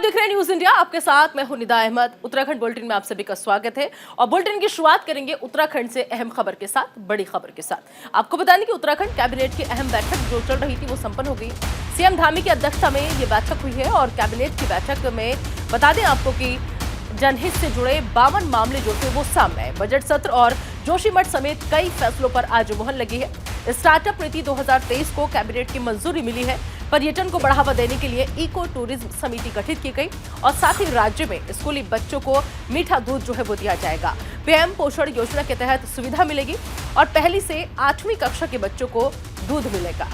देख रहे हैं न्यूज इंडिया, आपके साथ मैं हूं निदा अहमद। उत्तराखंड बुलेटिन में आप सभी का स्वागत है और बुलेटिन की शुरुआत करेंगे उत्तराखंड से अहम खबर के साथ, बड़ी खबर के साथ। आपको बता दें कि उत्तराखंड कैबिनेट की अहम बैठक जो चल रही थी वो संपन्न हो गई। सीएम धामी की अध्यक्षता में ये बैठक हुई है और कैबिनेट की बैठक में बता दें आपको कि जनहित से जुड़े 52 मामले जो थे वो सामने आए। बजट सत्र और जोशीमठ समेत कई फैसलों पर आज मुहर लगी है। स्टार्टअप नीति 2023 को कैबिनेट की मंजूरी मिली है। पर्यटन को बढ़ावा देने के लिए इको टूरिज्म समिति गठित की गई और साथ ही राज्य में स्कूली बच्चों को मीठा दूध जो है वो दिया जाएगा। पीएम पोषण योजना के तहत सुविधा मिलेगी और पहली से 8वीं कक्षा के बच्चों को दूध मिलेगा।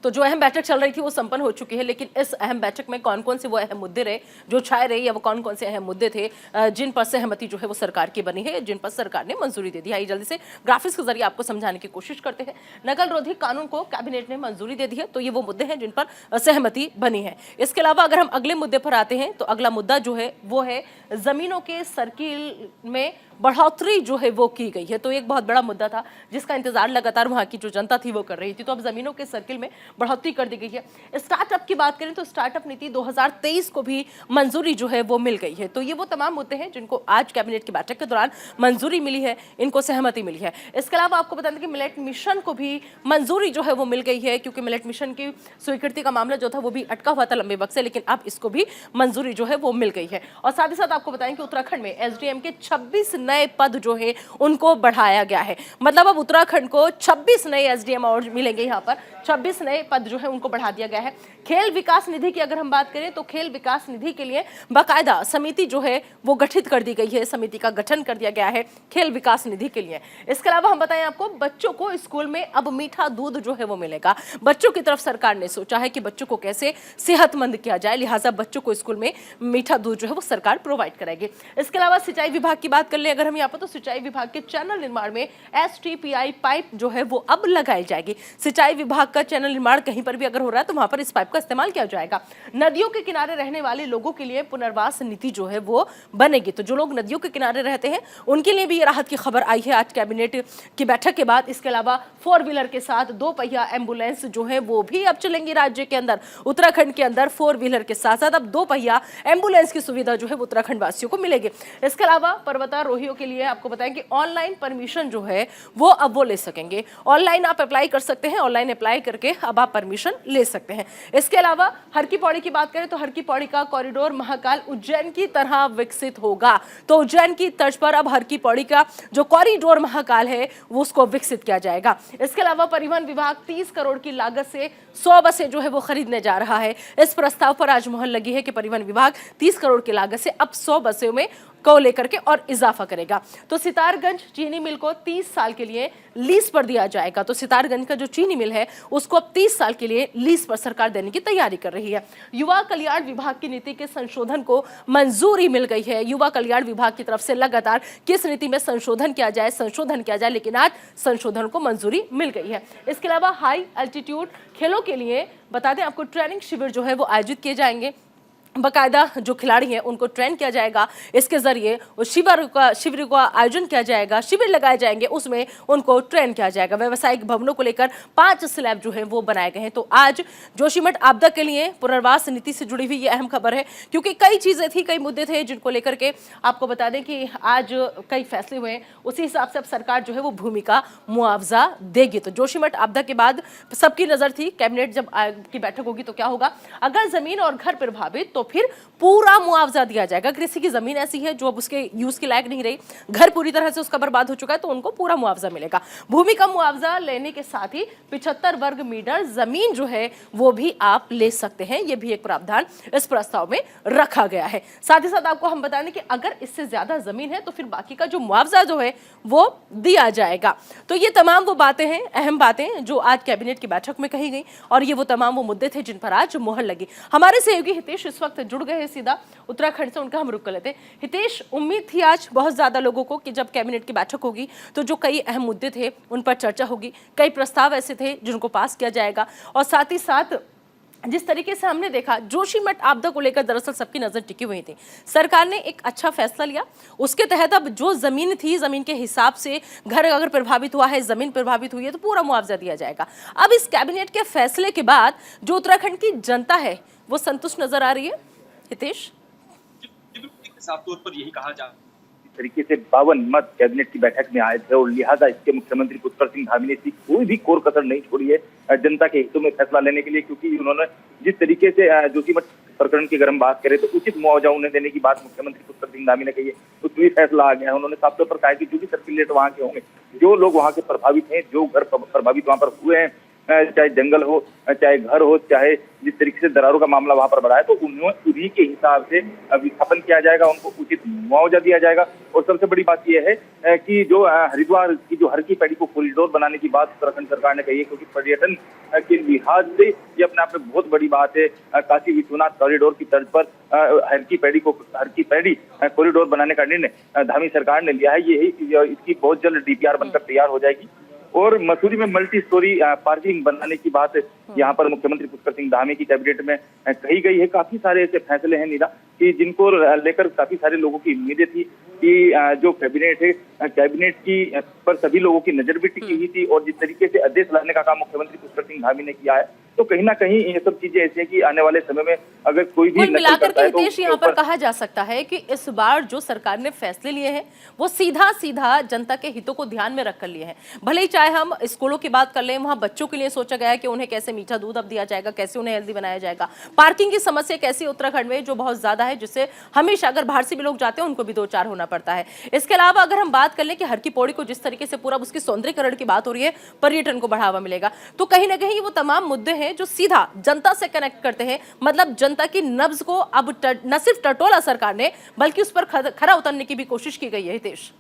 तो जो अहम बैठक चल रही थी वो संपन्न हो चुकी है, लेकिन इस अहम बैठक में कौन कौन से वो अहम मुद्दे रहे जो छाए रहे, या वो कौन कौन से अहम मुद्दे थे जिन पर सहमति जो है वो सरकार की बनी है, जिन पर सरकार ने मंजूरी दे दी। आइए जल्दी से ग्राफिक्स के जरिए आपको समझाने की कोशिश करते हैं। नकल रोधी कानून को कैबिनेट ने मंजूरी दे दी है, तो ये वो मुद्दे हैं जिन पर सहमति बनी है। इसके अलावा अगर हम अगले मुद्दे पर आते हैं तो अगला मुद्दा जो है वो है जमीनों के सर्किल में बढ़ोतरी जो है वो की गई है। तो एक बहुत बड़ा मुद्दा था जिसका इंतजार लगातार वहां की जो जनता थी वो कर रही थी। तो अब जमीनों के सर्किल में बढ़ोतरी कर दी गई है। स्टार्टअप की बात करें तो स्टार्टअप नीति 2023 को भी मंजूरी जो है वो मिल गई है। तो ये वो तमाम मुद्दे हैं जिनको आज कैबिनेट की बैठक के दौरान मंजूरी मिली है, इनको सहमति मिली है। इसके अलावा आपको बता दें कि मिलेट मिशन को भी मंजूरी जो है वो मिल गई है, क्योंकि मिलेट मिशन की स्वीकृति का मामला जो था वो भी अटका हुआ था लंबे वक्त से, लेकिन अब इसको भी मंजूरी जो है वो मिल गई है। और साथ ही साथ आपको बताएं कि उत्तराखंड में एसडीएम के 26 नए पद जो है उनको बढ़ाया गया है। मतलब अब उत्तराखंड को 26 नए एसडीएम और मिलेंगे। यहाँ पर 26 नए पद जो है उनको बढ़ा दिया गया है। खेल विकास निधि की अगर हम बात करें तो खेल विकास निधि के लिए बाकायदा समिति जो है वो गठित कर दी गई है। समिति का गठन कर दिया गया है खेल विकास निधि के लिए। इसके अलावा हम बताएं आपको, बच्चों को स्कूल में अब मीठा दूध जो है वो मिलेगा। बच्चों की तरफ सरकार ने सोचा है कि बच्चों को कैसे सेहतमंद किया जाए, लिहाजा बच्चों को स्कूल में मीठा दूध जो है वो सरकार प्रोवाइड कराएगी। इसके अलावा सिंचाई विभाग की बात कर ले अगर हम यहाँ पर, तो सिंचाई विभाग के चैनल निर्माण में एसटीपीआई पाइप जो है वो अब लगाई जाएगी। सिंचाई विभाग का चैनल निर्माण कहीं पर भी अगर हो रहा है तो वहां पर इस पाइप का इस्तेमाल किया जाएगा। नदियों के किनारे रहने वाले लोगों के लिए पुनर्वास नीति जो है वो बनेगी। तो जो लोग नदियों के किनारे रहते हैं उनके लिए भी ये राहत की खबर आई है आज कैबिनेट की बैठक के बाद। इसके अलावा 4 व्हीलर के साथ 2 पहिया एम्बुलेंस जो है वो भी अब चलेंगी राज्य के अंदर। उत्तराखंड के अंदर 4 व्हीलर के साथ साथ अब 2 पहिया एम्बुलेंस की सुविधा जो है वो उत्तराखंड वासियों को मिलेगी। इसके अलावा पर्वतारोहियों के लिए आपको बताएं कि ऑनलाइन परमिशन जो है वो अब वो ले सकेंगे। ऑनलाइन आप अप्लाई कर सकते हैं, ऑनलाइन अप्लाई करके अब आप परमिशन ले सकते हैं। इसके अलावा हर की पौड़ी की बात करें तो हर की पौड़ी का कॉरिडोर महाकाल उज्जैन की तरह विकसित होगा। तो उज्जैन की तर्ज पर अब हर की पौड़ी का जो कॉरिडोर महाकाल है वो उसको विकसित किया जाएगा। इसके अलावा परिवहन विभाग 30 करोड़ की लागत से 100 बसें जो है वो खरीदने जा रहा है। इस प्रस्ताव पर आज मुहर लगी है कि परिवहन विभाग 30 करोड़ की लागत से अब 100 बसों में को लेकर के और इजाफा करेगा। तो सितारगंज चीनी मिल को 30 साल के लिए लीज पर दिया जाएगा। तो सितारगंज का जो चीनी मिल है उसको अब 30 साल के लिए लीज पर सरकार देने की तैयारी कर रही है। युवा कल्याण विभाग की नीति के संशोधन को मंजूरी मिल गई है। युवा कल्याण विभाग की तरफ से लगातार किस नीति में संशोधन किया जाए, लेकिन आज संशोधन को मंजूरी मिल गई है। इसके अलावा हाई एल्टीट्यूड खेलों के लिए बता दें आपको ट्रेनिंग शिविर जो है वो आयोजित किए जाएंगे। बाकायदा जो खिलाड़ी हैं उनको ट्रेन किया जाएगा। इसके जरिए शिविर का आयोजन किया जाएगा, शिविर लगाए जाएंगे, उसमें उनको ट्रेन किया जाएगा। व्यावसायिक भवनों को लेकर 5 स्लैब जो है वो बनाए गए हैं। तो आज जोशीमठ आपदा के लिए पुनर्वास नीति से जुड़ी हुई ये अहम खबर है, क्योंकि कई चीजें थी, कई मुद्दे थे जिनको लेकर के आपको बता दें कि आज कई फैसले हुए। उसी हिसाब से अब सरकार जो है वो भूमि का मुआवजा देगी। तो जोशीमठ आपदा के बाद सबकी नजर थी कैबिनेट जब की बैठक होगी तो क्या होगा। अगर जमीन और घर प्रभावित तो फिर पूरा मुआवजा दिया जाएगा। किसी की जमीन ऐसी है जो अब उसके यूज के लायक नहीं रही, घर पूरी तरह से उसका बर्बाद हो चुका है, तो उनको पूरा मुआवजा मिलेगा। भूमि का मुआवजा लेने के साथ ही 75 वर्ग मीटर जमीन जो है वो भी आप ले सकते हैं। ये भी एक प्रावधान इस प्रस्ताव में रखा गया है। साथ ही साथ आपको हम बता दें कि अगर इससे ज्यादा जमीन है तो फिर बाकी का जो मुआवजा जो है वो दिया जाएगा। तो ये तमाम वो बातें हैं, अहम बातें जो आज कैबिनेट की बैठक में कही गई, और ये वो तमाम वो मुद्दे थे जिन पर आज मुहर लगी। हमारे सहयोगी हितेश इस वक्त जुड़ गए हैं सीधा उत्तराखंड से, उनका हम रुख कर लेते हैं। हितेश, उम्मीद थी आज बहुत ज्यादा लोगों को कि जब कैबिनेट की बैठक होगी तो जो कई अहम मुद्दे थे उन पर चर्चा होगी, कई प्रस्ताव ऐसे थे जिनको पास किया जाएगा, और साथ ही साथ जिस तरीके से हमने देखा जोशीमठ आपदा को लेकर दरअसल सबकी नजर टिकी हुई थी। सरकार ने एक अच्छा फैसला लिया, उसके तहत अब जो जमीन थी, जमीन के हिसाब से घर अगर प्रभावित हुआ है, जमीन प्रभावित हुई है तो पूरा मुआवजा दिया जाएगा। अब इस कैबिनेट के फैसले के बाद जो उत्तराखंड की जनता है वो संतुष्ट नजर आ रही है। हितेश, साफ तौर पर यही कहा जा तरीके से 52 मत कैबिनेट की बैठक में आए थे और लिहाजा इसके मुख्यमंत्री पुष्कर सिंह धामी ने इसकी कोई भी कोर कसर नहीं छोड़ी है जनता के हितों में फैसला लेने के लिए, क्योंकि उन्होंने जिस तरीके से जोशीमठ प्रकरण की अगर हम बात करें तो उचित मुआवजा उन्हें देने की बात मुख्यमंत्री पुष्कर सिंह धामी ने कही है, उसमें भी फैसला आ गया है। उन्होंने साफ तौर पर कहा कि जो भी सर्किलेट वहाँ के होंगे, जो लोग वहाँ के प्रभावित हैं, जो घर प्रभावित वहाँ पर हुए हैं, चाहे जंगल हो, चाहे घर हो, चाहे जिस तरीके से दरारों का मामला वहां पर बढ़ा है, तो उन्हीं के हिसाब से विस्थापन किया जाएगा, उनको उचित मुआवजा दिया जाएगा। और सबसे बड़ी बात यह है कि जो हरिद्वार की जो हर की पैड़ी को कॉरिडोर बनाने की बात उत्तराखंड सरकार ने कही है, क्योंकि पर्यटन के लिहाज से ये अपने आप में बहुत बड़ी बात है। काशी विश्वनाथ कॉरिडोर की तर्ज पर हर की पैड़ी कॉरिडोर बनाने का निर्णय धामी सरकार ने लिया है। इसकी बहुत जल्द डीपीआर बनकर तैयार हो जाएगी और मसूरी में मल्टी स्टोरी पार्किंग बनाने की बात यहाँ पर मुख्यमंत्री पुष्कर सिंह धामी की कैबिनेट में कही गई है। काफी सारे ऐसे फैसले हैं नीरा कि जिनको लेकर काफी सारे लोगों की उम्मीदें थी कि जो कैबिनेट है, कैबिनेट की पर सभी लोगों की नजर भी टिकी हुई थी और जिस तरीके से आदेश लाने का काम मुख्यमंत्री पुष्कर सिंह धामी ने किया है, तो कहीं ना कहीं ये सब चीजें ऐसी है कि आने वाले समय में अगर कोई भी मिलाकर के हितेश यहाँ पर कहा जा सकता है कि इस बार जो सरकार ने फैसले लिए हैं वो सीधा सीधा जनता के हितों को ध्यान में रखकर लिए हैं। भले ही चाहे हम स्कूलों की बात कर लें, वहां बच्चों के लिए सोचा गया है कि उन्हें कैसे मीठा दूध अब दिया जाएगा, कैसे उन्हें हेल्दी बनाया जाएगा। पार्किंग की समस्या कैसी उत्तराखंड में जो बहुत ज्यादा है, जिससे हमेशा अगर बाहर से भी लोग जाते हैं उनको भी दो चार होना पड़ता है। इसके अलावा अगर हम बात कर लें कि हर की पौड़ी को जिस तरीके से पूरा उसकी सौंदर्यीकरण की बात हो रही है, पर्यटन को बढ़ावा मिलेगा, तो कहीं ना कहीं वो तमाम मुद्दे हैं जो सीधा जनता से कनेक्ट करते हैं। मतलब जनता की नब्ज को अब न सिर्फ टटोला सरकार ने बल्कि उस पर खरा उतरने की भी कोशिश की गई है। हितेश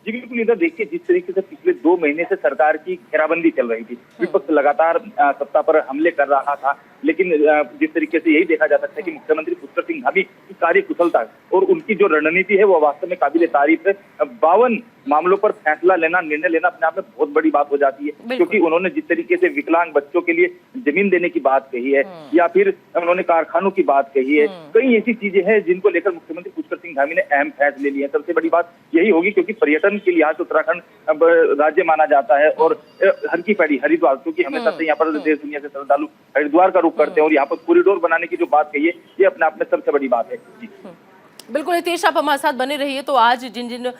जी बिल्कुल, इधर देखिए जिस तरीके से पिछले 2 महीने से सरकार की घेराबंदी चल रही थी, विपक्ष लगातार सत्ता पर हमले कर रहा था, लेकिन जिस तरीके से यही देखा जा सकता है कि मुख्यमंत्री पुष्कर सिंह धामी की कार्य कुशलता और उनकी जो रणनीति है वो वास्तव में काबिले तारीफ है। 52 मामलों पर फैसला लेना, निर्णय लेना अपने आप में बहुत बड़ी बात हो जाती है, क्योंकि उन्होंने जिस तरीके से विकलांग बच्चों के लिए जमीन देने की बात कही है या फिर उन्होंने कारखानों की बात कही है, कई ऐसी चीजें हैं जिनको लेकर मुख्यमंत्री पुष्कर सिंह धामी ने अहम फैसले लिए हैं। सबसे बड़ी बात यही होगी क्योंकि पर्यटन के लिहाज से उत्तराखंड अब राज्य माना जाता है और हर की पैड़ी हरिद्वार, क्योंकि हमेशा से यहाँ पर देश दुनिया से श्रद्धालु हरिद्वार का रुख करते हैं और यहाँ पर कॉरिडोर बनाने की जो बात कही है ये अपने आप में सबसे बड़ी बात है। जी बिल्कुल हितेश, आप हमारे साथ बने रहिए। तो आज जिन जिन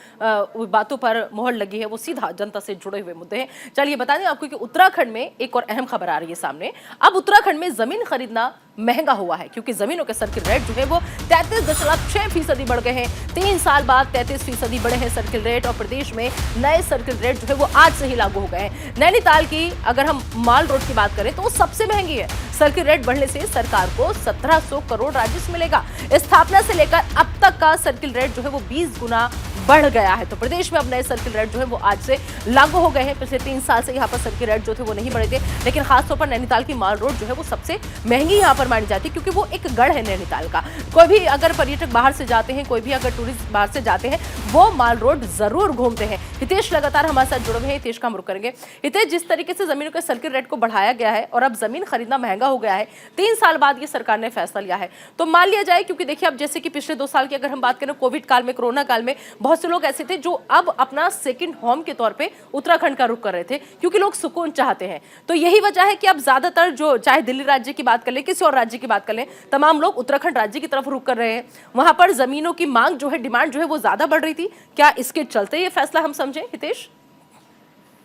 बातों पर मोहर लगी है वो सीधा जनता से जुड़े हुए मुद्दे हैं। चलिए बता दें आपको कि उत्तराखंड में एक और अहम खबर आ रही है सामने। अब उत्तराखंड में जमीन खरीदना महंगा हुआ है क्योंकि जमीनों के सर्किल रेट जो है वो 33.6% बढ़ गए हैं। 3 साल बाद 33% बढ़े हैं सर्किल रेट और प्रदेश में नए सर्किल रेट जो है वो आज से ही लागू हो गए हैं। नैनीताल की अगर हम माल रोड की बात करें तो वो सबसे महंगी है। सर्किल रेट बढ़ने से सरकार को 1700 करोड़ राजस्व मिलेगा। स्थापना से लेकर अब तक का सर्किल रेट जो है वो 20 गुना बढ़ गया है। तो प्रदेश में अब नए सर्किल रेट जो है वो आज से लागू हो गए हैं। पिछले 3 साल से यहाँ पर सर्किल रेट जो थे वो नहीं बढ़े थे, लेकिन खासतौर पर नैनीताल की माल रोड जो है वो सबसे महंगी यहाँ पर मानी जाती है क्योंकि वो एक गढ़ है नैनीताल का। कोई भी अगर पर्यटक बाहर से जाते हैं, कोई भी अगर टूरिस्ट बाहर से जाते हैं, वो माल रोड जरूर घूमते हैं। हितेश लगातार हमारे साथ जुड़े हुए हैं, हितेश का हम रुख करेंगे। हितेश, जिस तरीके से जमीनों के सर्किल रेट को बढ़ाया गया है और अब जमीन खरीदना महंगा हो गया है, 3 साल बाद ये सरकार ने फैसला लिया है, तो मान लिया जाए क्योंकि देखिए अब जैसे कि पिछले 2 साल की अगर हम बात करें, कोविड काल में, कोरोना काल में बहुत से लोग ऐसे थे जो अब अपना सेकंड होम के तौर पे उत्तराखंड का रुख कर रहे थे क्योंकि लोग सुकून चाहते हैं। तो यही वजह है कि अब ज्यादातर जो चाहे दिल्ली राज्य की बात कर ले, किसी और राज्य की बात कर ले, तमाम लोग उत्तराखंड राज्य की तरफ रुख कर रहे हैं। वहां पर जमीनों की मांग जो है, डिमांड जो है वो ज्यादा बढ़ रही थी। क्या इसके चलते ये फैसला हम समझे हितेश?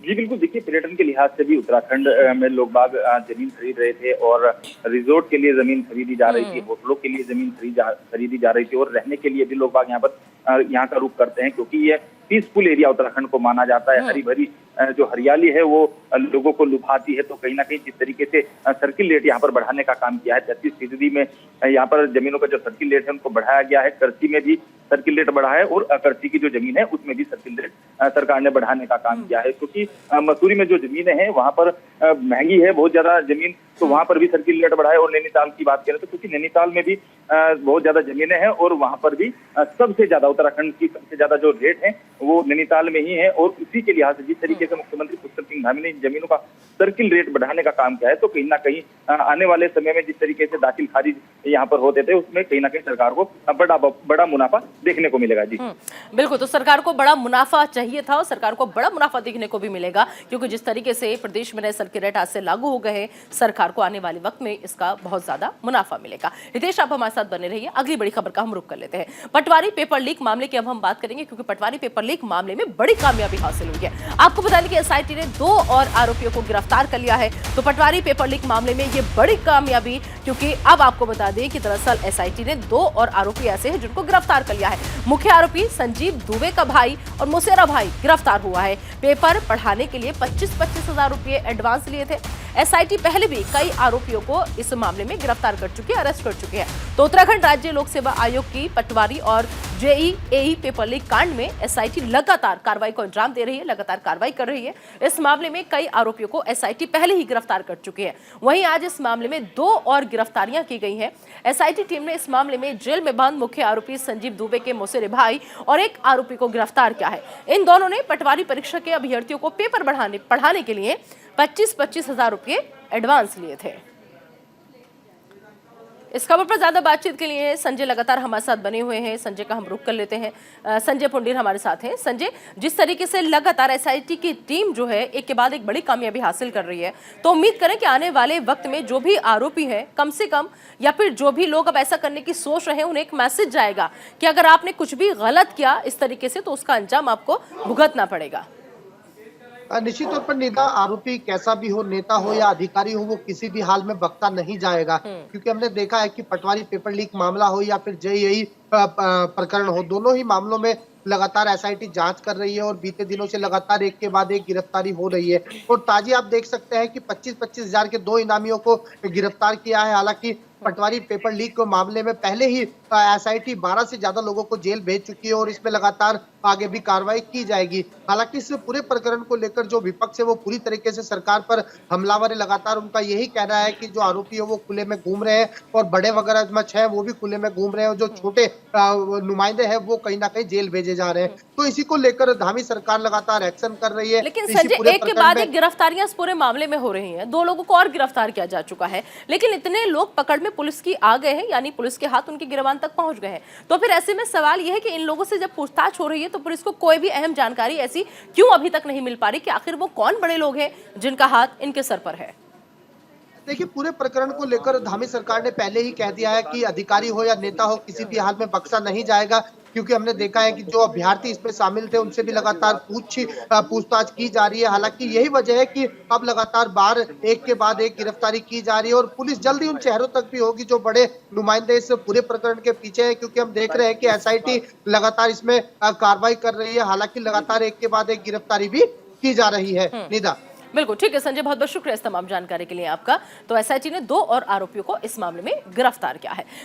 जी बिल्कुल, देखिए पर्यटन के लिहाज से भी उत्तराखंड में लोग बाग जमीन खरीद रहे थे और रिजोर्ट के लिए जमीन खरीदी जा रही थी, होटलों के लिए जमीन खरीदी जा रही थी और रहने के लिए भी लोग बाग यहाँ का रुख करते हैं क्योंकि ये पीसफुल एरिया उत्तराखंड को माना जाता है। हरी भरी जो हरियाली है वो लोगों को लुभाती है। तो कहीं ना कहीं जिस तरीके से सर्किल रेट यहाँ पर बढ़ाने का काम किया है, 33% में यहाँ पर जमीनों का जो सर्किल रेट है उनको बढ़ाया गया है। कर्ची में भी सर्किल रेट बढ़ा है और कर्ची की जो जमीन है उसमें भी सर्किल रेट सरकार ने बढ़ाने का काम किया है क्योंकि मसूरी में जो जमीनें हैं वहां पर महंगी है बहुत ज्यादा जमीन तो वहां पर भी सर्किल रेट बढ़ा है। और नैनीताल की बात करें तो क्योंकि नैनीताल में भी बहुत ज्यादा जमीनें हैं और वहां पर भी सबसे ज्यादा उत्तराखंड की सबसे ज्यादा जो रेट है वो नैनीताल में ही है। और उसी के लिहाज से जिस तरीके से मुख्यमंत्री पुष्कर सिंह धामी ने इन जमीनों का सर्किल रेट बढ़ाने का काम किया है, तो कहीं ना कहीं आने वाले समय में जिस तरीके से दाखिल खारिज यहाँ पर होते थे उसमें कहीं ना कहीं सरकार को बड़ा मुनाफा देखने को मिलेगा। जी बिल्कुल, तो सरकार को बड़ा मुनाफा चाहिए था और सरकार को बड़ा मुनाफा देखने को भी मिलेगा, क्योंकि जिस तरीके से प्रदेश में नए सर्किल रेट आज से लागू हो गए हैं, सरकार को आने वाले वक्त में इसका बहुत ज्यादा मुनाफा मिलेगा। रितेश, आप हमारे साथ बने रहिए। अगली बड़ी खबर का हम रुख कर लेते हैं। पटवारी पेपर लीक मामले की अब हम बात करेंगे, क्योंकि पटवारी पेपर लीक मामले में बड़ी कामयाबी हासिल हुई है। आपको बता दें कि एसआईटी ने 2 और आरोपियों को गिरफ्तार कर लिया है। तो पटवारी पेपर लीक मामले में ये बड़ी कामयाबी, क्योंकि अब आपको बता दें कि दरअसल एसआईटी ने 2 और आरोपी ऐसे हैं जिनको गिरफ्तार कर लिया है। मुख्य आरोपी संजीव दुबे का भाई और मोसेरा भाई गिरफ्तार हुआ है। पेपर पढ़ाने के लिए 25-25 हजार रुपये एडवांस लिए थे। एसआईटी पहले भी कई आरोपियों को इस मामले में गिरफ्तार कर चुकी है, अरेस्ट कर चुकी है। तो उत्तराखंड राज्य लोक सेवा आयोग की पटवारी और जेईई पेपर लीक कांड में एसआईटी लगातार कार्रवाई को अंजाम दे रही है, लगातार कार्रवाई कर रही है। इस मामले में कई आरोपियों को एसआईटी पहले ही गिरफ्तार कर चुकी है। वहीं आज इस मामले में 2 और गिरफ्तारियां की गई हैं। एसआईटी टीम ने इस मामले में जेल में बंद मुख्य आरोपी संजीव दुबे के मौसेरे भाई और एक आरोपी को गिरफ्तार किया है। इन दोनों ने पटवारी परीक्षा के अभ्यर्थियों को पेपर पढ़ाने के लिए 25-25 हजार रुपये एडवांस लिए थे। इस खबर पर ज्यादा बातचीत के लिए संजय लगातार हमारे साथ बने हुए हैं। संजय का हम रुख कर लेते हैं। संजय पुंडीर हमारे साथ हैं। संजय, जिस तरीके से लगातार एसआईटी की टीम जो है एक के बाद एक बड़ी कामयाबी हासिल कर रही है, तो उम्मीद करें कि आने वाले वक्त में जो भी आरोपी है कम से कम, या फिर जो भी लोग अब ऐसा करने की सोच रहे हैं, उन्हें एक मैसेज जाएगा कि अगर आपने कुछ भी गलत किया इस तरीके से तो उसका अंजाम आपको भुगतना पड़ेगा। निश्चित तौर पर निदा, आरोपी कैसा भी हो, नेता हो या अधिकारी हो, वो किसी भी हाल में बख्ता नहीं जाएगा। क्योंकि हमने देखा है कि पटवारी पेपर लीक मामला हो या फिर जेईई प्रकरण हो, दोनों ही मामलों में लगातार एसआईटी जांच कर रही है और बीते दिनों से लगातार एक के बाद एक गिरफ्तारी हो रही है। और ताजी आप देख सकते हैं कि 25-25 हजार के 2 इनामियों को गिरफ्तार किया है। हालांकि पटवारी पेपर लीक के मामले में पहले ही एसआईटी 12 से ज्यादा लोगों को जेल भेज चुकी है और इसमें लगातार आगे भी कार्रवाई की जाएगी। हालांकि इस पूरे प्रकरण को लेकर जो विपक्ष है वो पूरी तरीके से सरकार पर हमलावर है। लगातार उनका यही कहना है कि जो आरोपी है वो खुले में घूम रहे हैं और बड़े वगैरह मच है वो भी खुले में घूम रहे हैं और जो छोटे नुमाइंदे हैं वो कहीं ना कहीं जेल भेजे जा रहे हैं। तो इसी को लेकर धामी सरकार लगातार एक्शन कर रही है। लेकिन संजय, एक के बाद एक गिरफ्तारियां इस पूरे मामले में हो रही हैं। 2 लोगों को और गिरफ्तार किया जा चुका है, लेकिन इतने लोग पकड़ में पुलिस की आ गए हैं, यानी पुलिस के हाथ उनकी गिरफ्तारी तक पहुंच गए हैं। तो फिर ऐसे में सवाल यह है कि इन लोगों से जब पूछताछ हो रही है तो पुलिस को कोई भी अहम जानकारी ऐसी क्यों अभी तक नहीं मिल पा रही कि आखिर वो कौन बड़े लोग हैं जिनका हाथ इनके सर पर है? देखिए, पूरे प्रकरण को लेकर धामी सरकार ने पहले ही कह दिया है कि अधिकारी हो या नेता हो किसी भी हाल में बख्शा नहीं जाएगा। क्योंकि हमने देखा है कि जो अभ्यर्थी इसमें शामिल थे उनसे भी लगातार पूछताछ की जा रही है। हालांकि यही वजह है कि अब लगातार बार एक के बाद एक गिरफ्तारी की जा रही है और पुलिस जल्दी उन चेहरों तक भी होगी जो बड़े नुमाइंदे इस पूरे प्रकरण के पीछे है। क्योंकि हम देख रहे हैं कि एसआईटी लगातार इसमें कार्रवाई कर रही है। हालांकि लगातार एक के बाद एक गिरफ्तारी भी की जा रही है। निदा, बिल्कुल ठीक है संजय, बहुत बहुत शुक्रिया इस तमाम जानकारी के लिए आपका। तो एसआईटी ने 2 और आरोपियों को इस मामले में गिरफ्तार किया है।